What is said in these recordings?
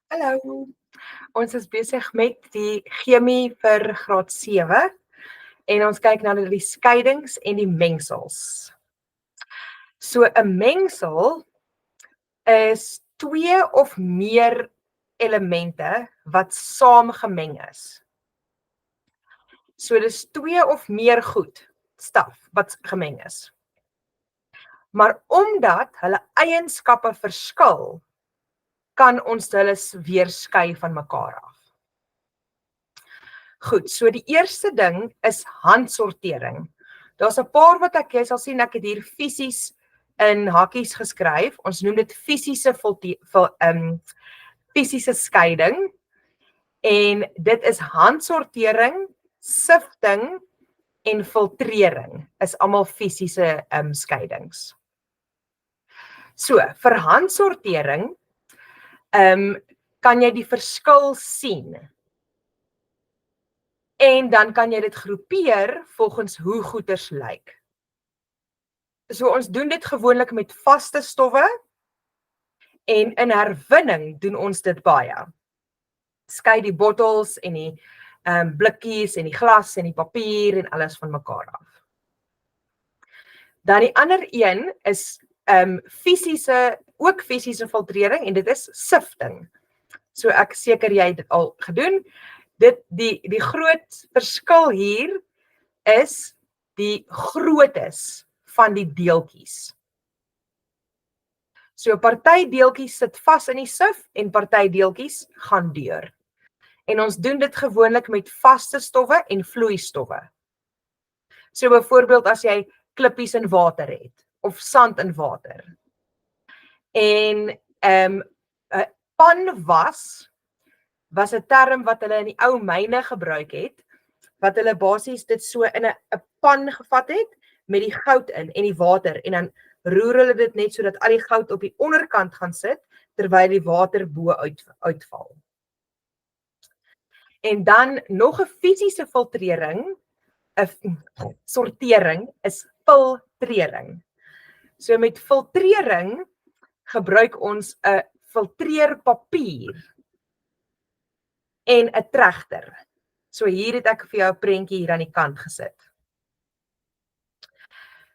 Hallo. Ons is besig met die chemie vir graad 7 en ons kyk nou na die skeidings en die mengsels. So 'n mengsel is 2 of meer elemente wat saam gemeng is. So dis 2 of meer goed, staf wat gemeng is. Maar omdat hulle eienskappe verskil, kan ons hulle weer skei van mekaar af. Goed, so die eerste ding is handsortering. Daar's 'n paar wat jy sal sien ek het hier fisies in hakkies geskryf. Ons noem dit fisiese skeiding. En dit is handsortering, sifting en filtrering is almal fisiese skeidings. So, vir handsortering kan jy die verskil sien. En dan kan jy dit groepeer volgens hoe goeders lyk. So ons doen dit gewoonlik met vaste stowwe en in herwinning doen ons dit baie. Skei die bottels en die blikkies en die glas en die papier en alles van mekaar af. Dan die ander een is ook fisiese filtrering en dit is sifting. So ek seker jy het dit al gedoen. Die groot verskil hier is die groottes van die deeltjies. So party deeltjies sit vas in die sif en party deeltjies gaan deur. En ons doen dit gewoonlik met vaste stowwe en vloeistowwe. So byvoorbeeld as jy klippies in water het of sand in water. En panwas was 'n term wat hulle in die ou myne gebruik het, wat hulle basies dit so in 'n pan gevat het met die goud in en die water en dan roer hulle dit net sodat al die goud op die onderkant gaan sit terwyl die water bo uitval. En dan nog 'n fisiese filtrering, 'n sortering is filtrering. So met filtrering gebruik ons 'n filtreerpapier en 'n tregter. So hier het ek vir jou 'n prentjie hier aan die kant gesit.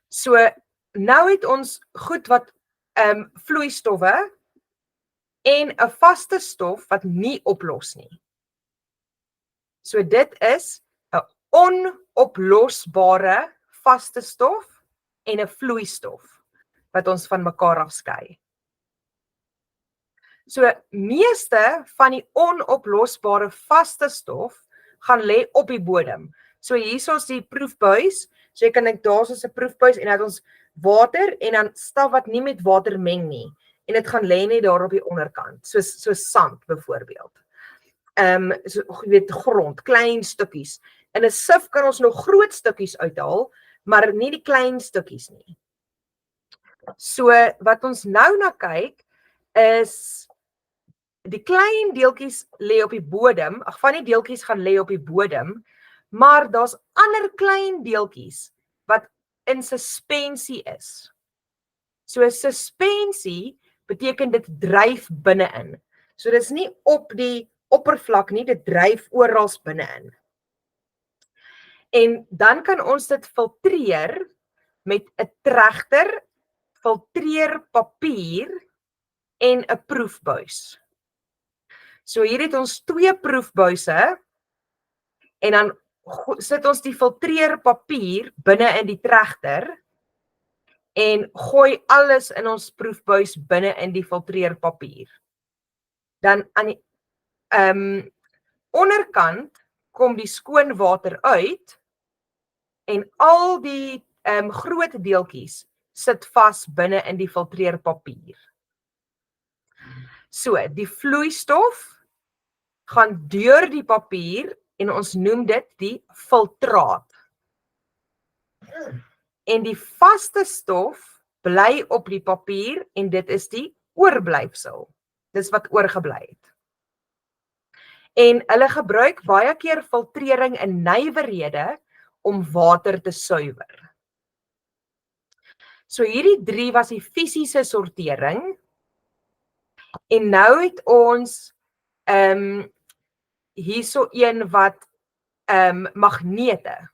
So nou het ons goed wat vloeistowwe en 'n vaste stof wat nie oplos nie. So dit is 'n onoplosbare vaste stof en 'n vloeistof wat ons van mekaar af skei. So meeste van die onoplosbare vaste stof gaan lê op die bodem. So hierso is die proefbuis. So jy kan dink daar's 'n proefbuis en dan het ons water en dan staf wat nie met water meng nie. En dit gaan lê net daar op die onderkant, so sand byvoorbeeld. So jy weet grond, klein stukkies. In 'n sif kan ons nog groot stukkies uithaal, maar nie die klein stukkies nie. So wat ons nou na kyk is die klein deeltjies lê op die bodem. Van die deeltjies gaan lê op die bodem, maar daar's ander klein deeltjies wat in suspensie is. So suspensie beteken dit dryf binne-in. So dis nie op die oppervlak nie, dit dryf oral binne-in. En dan kan ons dit filtreer met 'n tregter, filtreerpapier en 'n proefbuis. So hier het ons 2 proefbuise en dan sit ons die filtreerpapier binne in die tregter en gooi alles in ons proefbuis binne in die filtreerpapier. Dan aan die onderkant kom die skoon water uit en al die groot deeltjies sit vas binne in die filtreerpapier. So, die vloeistof gaan deur die papier en ons noem dit die filtraat. En die vaste stof bly op die papier en dit is die oorblyfsel. Dis wat oorgebly het. En hulle gebruik baie keer filtrering in nywerhede om water te suiwer. So hierdie 3 was die fisiese sortering. En nou het ons hierso een wat magnete.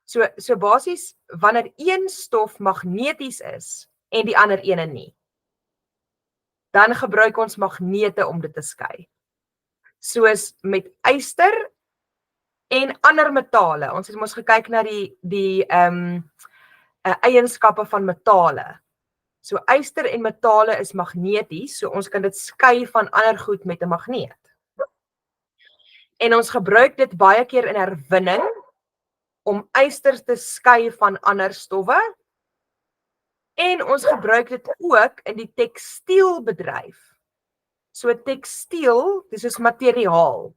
So basies, wanneer een stof magneties is en die ander ene nie, dan gebruik ons magnete om dit te skei. Soos met yster en ander metale. Ons het mos gekyk na die eienskappe van metale. So yster en metale is magneties, so ons kan dit skei van ander goed met 'n magneet. En ons gebruik dit baie keer in herwinning om yster te skei van ander stowwe. En ons gebruik dit ook in die tekstielbedryf. So tekstiel, dis is materiaal.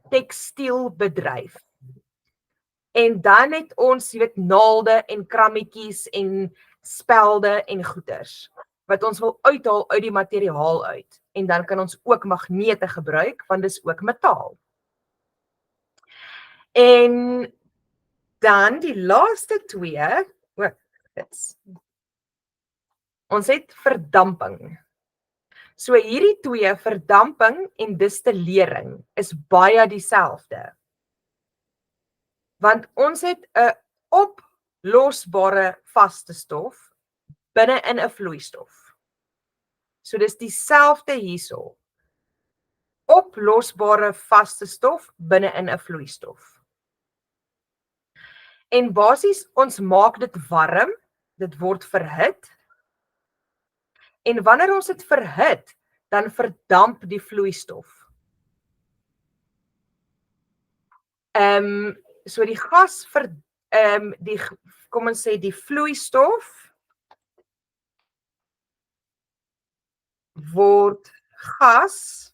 Tekstielbedryf. En dan het ons, jy weet, naalde en krammetjies en spelde en goeders wat ons wil uithaal uit die materiaal uit. En dan kan ons ook magnete gebruik, want dis ook metaal. En dan die laaste twee, ons het verdamping. So hierdie twee, verdamping en distillering, is baie dieselfde. Want ons het 'n oplosbare vaste stof binne in 'n vloeistof. So dis dieselfde hierso. Oplosbare vaste stof binne in 'n vloeistof. En basies, ons maak dit warm, dit word verhit. En wanneer ons dit verhit, dan verdamp die vloeistof. So die gas kom ons sê die vloeistof word gas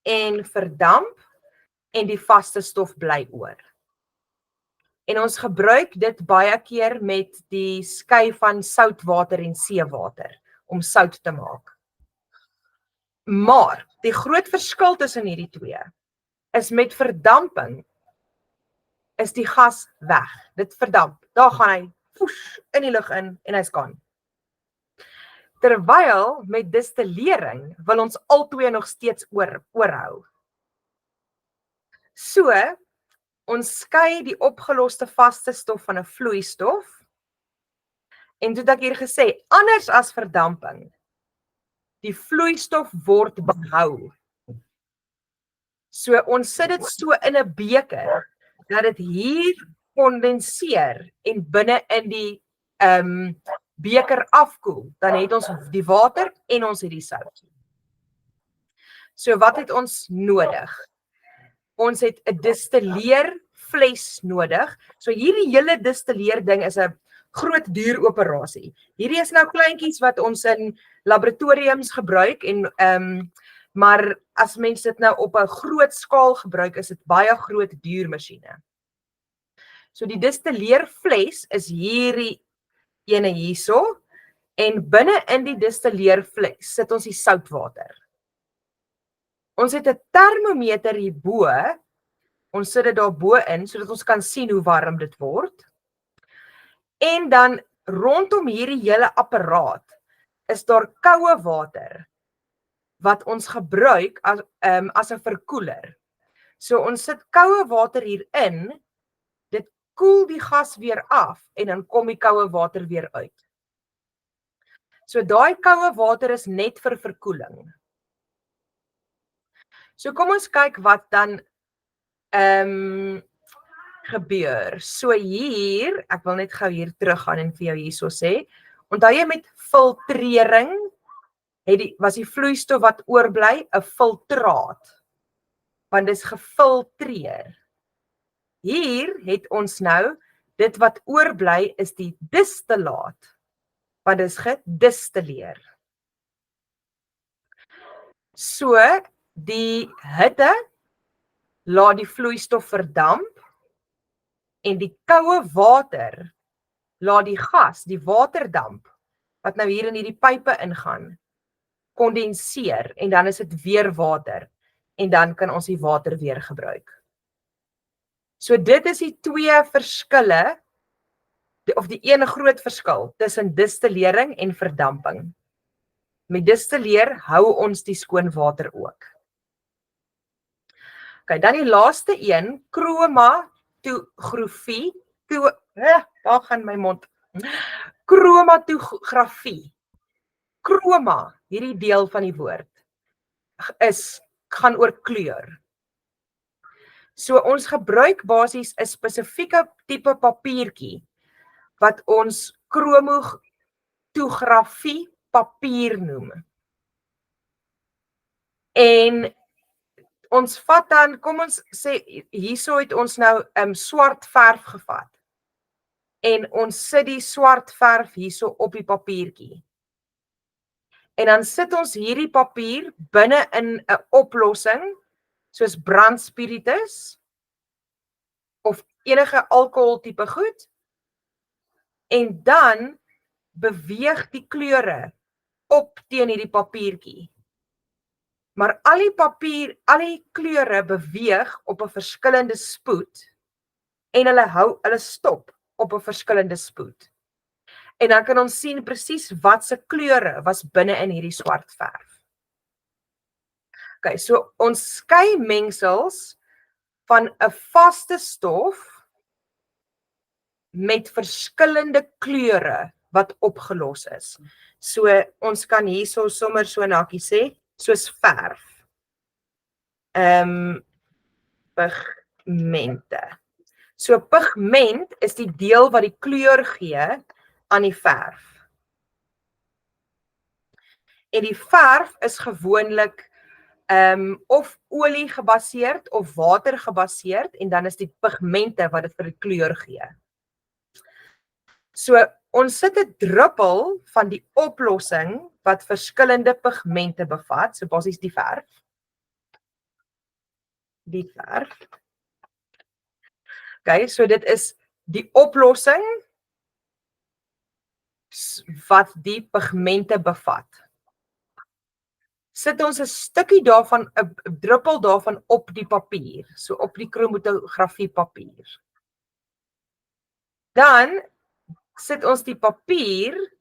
en verdamp en die vaste stof bly oor. En ons gebruik dit baie keer met die skei van soutwater en seewater om sout te maak. Maar die groot verskil tussen hierdie twee is met verdamping is die gas weg. Dit verdamp. Daar gaan hy woes, in die lug in en hy's gaan. Terwyl met distillering wil ons albei nog steeds oorhou. So, ons skei die opgeloste vaste stof van 'n vloeistof. En toe het ek hier gesê, anders as verdamping, die vloeistof word behou. So ons sit dit so in 'n beker dat dit hier kondenseer en binne in die beker afkoel. Dan het ons die water en ons het die sout. So wat het ons nodig? Ons het 'n distilleerfles nodig. So hierdie hele distilleer ding is 'n groot duur operasie. Hierdie is nou kleintjies wat ons in laboratoriums gebruik en maar as mense dit nou op 'n groot skaal gebruik, is dit baie groot duur masjiene. So die distilleerfles is hierdie ene hierso en binne in die distilleerfles sit ons die soutwater. Ons het 'n termometer hierbo. Ons sit dit daarbo in sodat ons kan sien hoe warm dit word. En dan rondom hierdie hele apparaat is daar koue water wat ons gebruik as 'n verkoeler. So ons sit koue water hierin, dit koel die gas weer af en dan kom die koue water weer uit. So daai koue water is net vir verkoeling. So kom ons kyk wat dan gebeur. So hier, ek wil net gou hier teruggaan en vir jou hierso sê, onthou jy met filtrering was die vloeistof wat oorbly 'n filtraat, want dit is gefiltreer. Hier het ons nou, dit wat oorbly is die distillaat, want dit is gedistilleer. So, die hitte laat die vloeistof verdamp en die koue water laat die gas, die waterdamp, wat nou hier in hierdie pype ingaan, kondenseer en dan is dit weer water en dan kan ons die water weer gebruik. So dit is die twee verskille, of die ene groot verskil tussen distillering en verdamping. Met distilleer hou ons die skoon water ook. Okay, dan die laaste een, kromatografie. Daar gaan my mond. Kromatografie. Kroma, hierdie deel van die woord, gaan oor kleur. So ons gebruik basies 'n spesifieke tipe papiertjie wat ons kromatografie papier noem. En ons vat dan, kom ons sê, hierso het ons nou swart verf gevat. En ons sit die swart verf hierso op die papiertjie. En dan sit ons hierdie papier binne in 'n oplossing, soos brandspiritus, of enige alkohol tipe goed. En dan beweeg die kleure op teen hierdie papiertjie. Maar al die kleure beweeg op 'n verskillende spoed en hulle stop op 'n verskillende spoed. En dan kan ons sien presies wat se kleure was binne in hierdie swart verf. Okay, so ons skei mengsels van 'n vaste stof met verskillende kleure wat opgelos is. So ons kan hierso sommer so 'n hakkie sê, soos verf. Pigmente. So pigment is die deel wat die kleur gee aan die verf. En die verf is gewoonlik of olie gebaseerd of water gebaseerd, en dan is die pigmente wat dit vir die kleur gee. So ons sit 'n druppel van die oplossing wat verskillende pigmente bevat, so basies die verf. Okay, so dit is die oplossing wat die pigmente bevat. Sit ons 'n stukkie daarvan, 'n druppel daarvan op die papier, so op die kromatografie papier. Dan sit ons die papier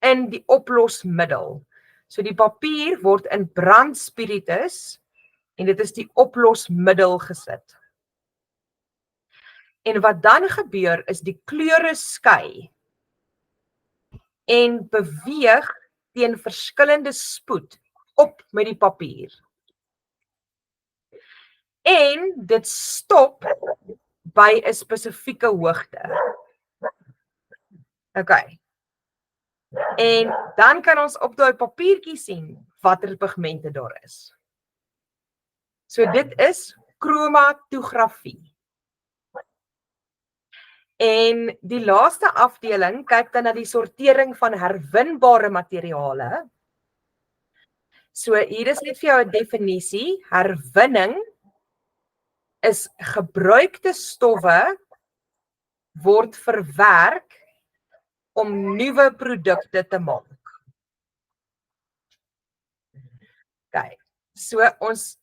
in die oplosmiddel. So die papier word in brandspiritus en dit is die oplosmiddel gesit. En wat dan gebeur is die kleure skei en beweeg teen verskillende spoed op met die papier. En dit stop by 'n spesifieke hoogte. Okay. En dan kan ons op daai papiertjie sien watter pigmente daar is. So dit is kromatografie. En die laaste afdeling kyk dan na die sortering van herwinbare materiale. So hier is net vir jou 'n definisie. Herwinning is gebruikte stowwe word verwerk om nuwe produkte te maak. Okay. So ons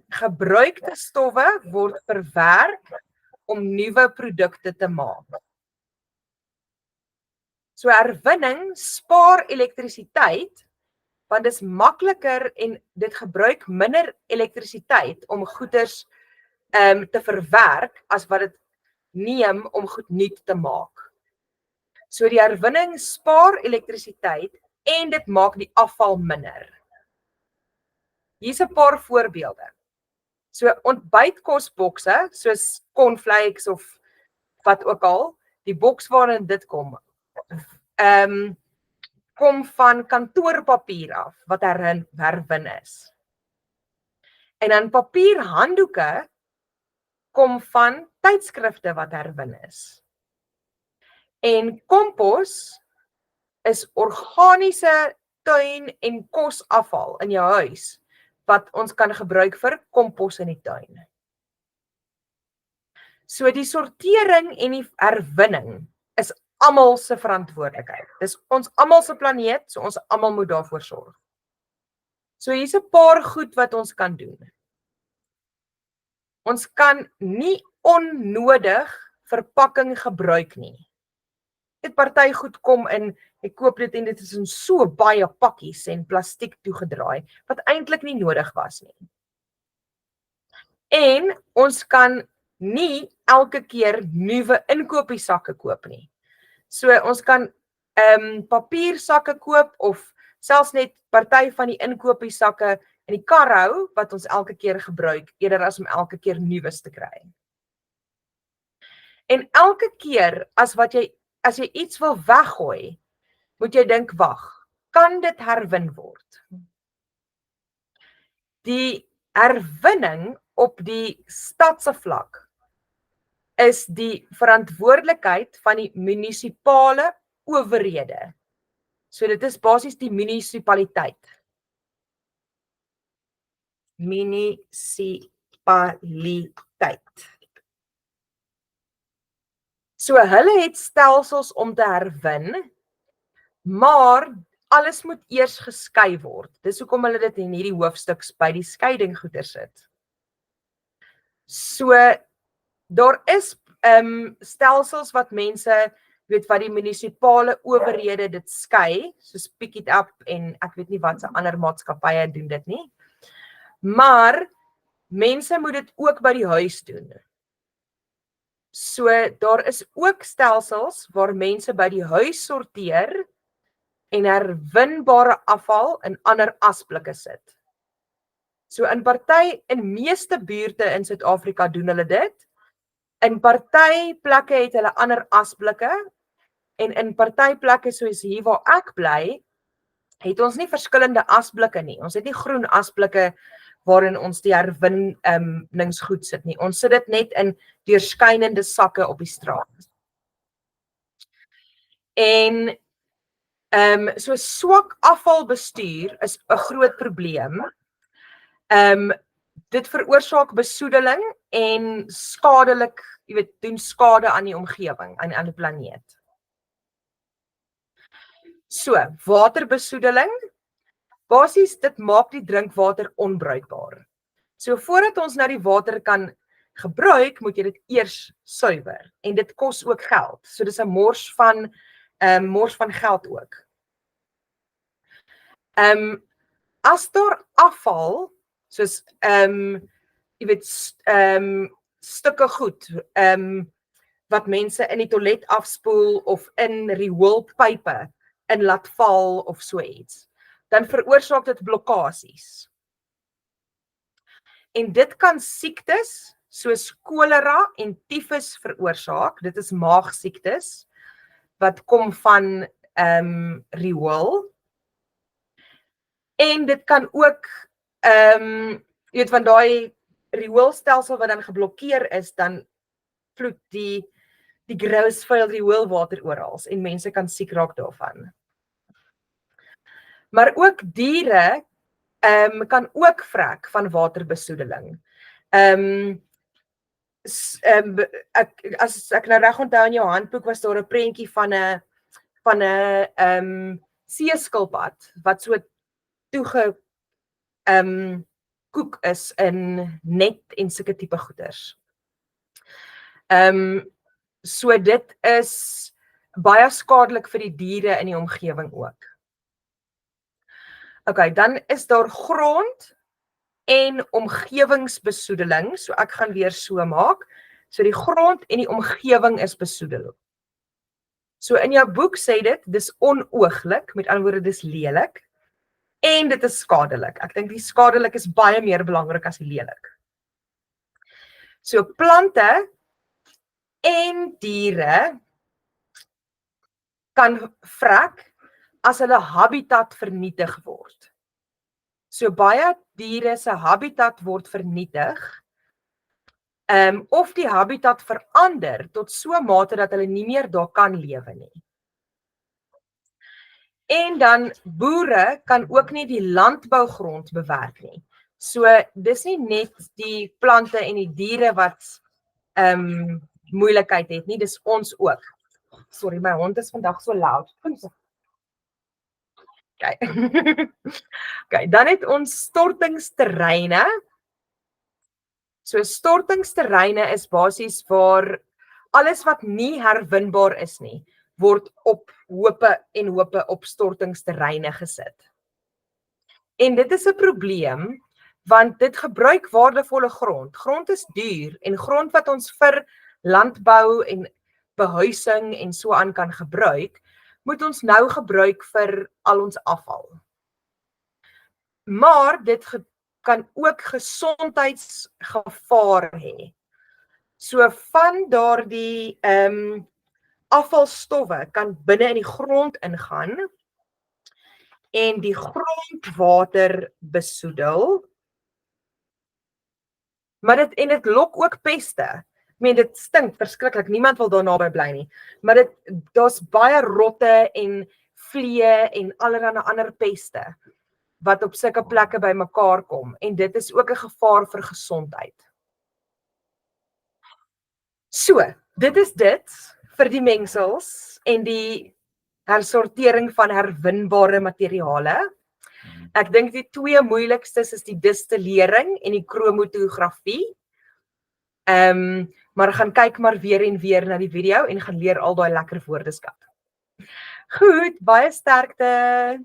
gebruikte stowwe word verwerk om nuwe produkte te maak. So herwinning spaar elektrisiteit, want dit is makliker en dit gebruik minder elektrisiteit om goeders te verwerk as wat dit neem om goed nuut te maak. So die herwinning spaar elektrisiteit en dit maak die afval minder. Hier's 'n paar voorbeelde. So ontbytkosbokse, soos cornflakes of wat ook al, die boks waarin dit kom van kantoorpapier af, wat herwin is. En dan papierhanddoeke kom van tydskrifte wat herwin is. En kompos is organiese tuin- en kosafval in jou huis, wat ons kan gebruik vir kompos in die tuin. So die sortering en die herwinning is almal se verantwoordelikheid. Dis ons almal se planeet, so ons almal moet daarvoor sorg. So hier's 'n paar goed wat ons kan doen. Ons kan nie onnodig verpakking gebruik nie. dit party goed kom in, ek koop dit en dit is in so baie pakkies en plastiek toegedraai, wat eintlik nie nodig was nie. En ons kan nie elke keer nuwe inkopiesakke koop nie. So ons kan papiersakke koop of selfs net party van die inkopiesakke in die kar hou wat ons elke keer gebruik, eerder as om elke keer nuus te kry. En elke keer as jy iets wil weggooi, moet jy dink, wag, kan dit herwin word? Die herwinning op die stadse vlak is die verantwoordelikheid van die munisipale owerhede. So dit is basies die munisipaliteit. Munisipaliteit. So hulle het stelsels om te herwin, maar alles moet eers geskei word. Dis hoekom hulle dit in hierdie hoofstuks by die skeidinggoeder sit. So daar is stelsels wat mense, weet wat die munisipale owerhede dit skei, soos Pick It Up en ek weet nie wat se ander maatskappye doen dit nie. Maar mense moet dit ook by die huis doen. So daar is ook stelsels waar mense by die huis sorteer en herwinbare afval in ander asblikke sit. So in meeste buurte in Suid-Afrika doen hulle dit. In party plekke het hulle ander asblikke en in party plekke soos hier waar ek bly, het ons nie verskillende asblikke nie. Ons het nie groen asblikke waarin ons die herwinningsgoed sit nie. Ons sit dit net in deurskynende sakke op die straat. En so swak afvalbestuur is 'n groot probleem. Dit veroorsaak besoedeling en skadelik, jy weet, doen skade aan die omgewing, aan die planeet. So, waterbesoedeling, basies dit maak die drinkwater onbruikbaar. So voordat ons nou die water kan gebruik, moet jy dit eers suiwer en dit kos ook geld. So dis 'n mors van geld ook. As daar afval, soos jy weet stukke goed wat mense in die toilet afspoel of in rioolpype in laat val of so iets, dan veroorsaak dit blokkasies. En dit kan siektes soos kolera en tifus veroorsaak. Dit is maagsiektes wat kom van riool. En dit kan ook jy weet van daai rioolstelsel wat dan geblokkeer is, dan vloed die gross vuil rioolwater oral en mense kan siek raak daarvan. Maar ook diere kan ook vrek van waterbesoedeling. As ek nou reg onthou in jou handboek was daar 'n prentjie van 'n seeskilpad wat so koek is in net en sulke tipe goeders. So dit is baie skadelik vir die diere in die omgewing ook. Okay, dan is daar grond en omgewingsbesoedeling. So ek gaan weer so maak. So die grond en die omgewing is besoedel. So in jou boek sê dit, dis onooglik, met ander woorde dis lelik. En dit is skadelik. Ek dink die skadelik is baie meer belangrik as die lelik. So plante en diere kan vrek as hulle habitat vernietig word. So baie diere se habitat word vernietig, of die habitat verander tot so 'n mate dat hulle nie meer daar kan lewe nie. En dan boere kan ook nie die landbougrond bewerk nie. So dis nie net die plante en die diere wat moeilikheid het nie, dis ons ook. Sorry, my hond is vandag so loud. Okay. Okay, dan het ons stortingsterreine. So stortingsterreine is basies waar alles wat nie herwinbaar is nie. word op hope en hope opstortingsterreine gesit. En dit is 'n probleem, want dit gebruik waardevolle grond. Grond is duur en grond wat ons vir landbou en behuising en so aan kan gebruik, moet ons nou gebruik vir al ons afval. Maar dit kan ook gesondheidsgevaar hê. So van daardie afvalstowwe kan binne in die grond ingaan en die grondwater besoedel. Maar dit lok ook peste. Ek meen dit stink verskriklik. Niemand wil daar naby bly nie. Maar daar's baie rotte en vliee en allerlei ander peste wat op sulke plekke bymekaar kom en dit is ook 'n gevaar vir gesondheid. So, dit is dit vir die mengsels en die hersortering van herwinbare materiale. Ek dink die twee moeilikstes is die distillering en die kromatografie. Maar gaan kyk maar weer en weer na die video en gaan leer al daai lekker woordeskat. Goed, baie sterkte.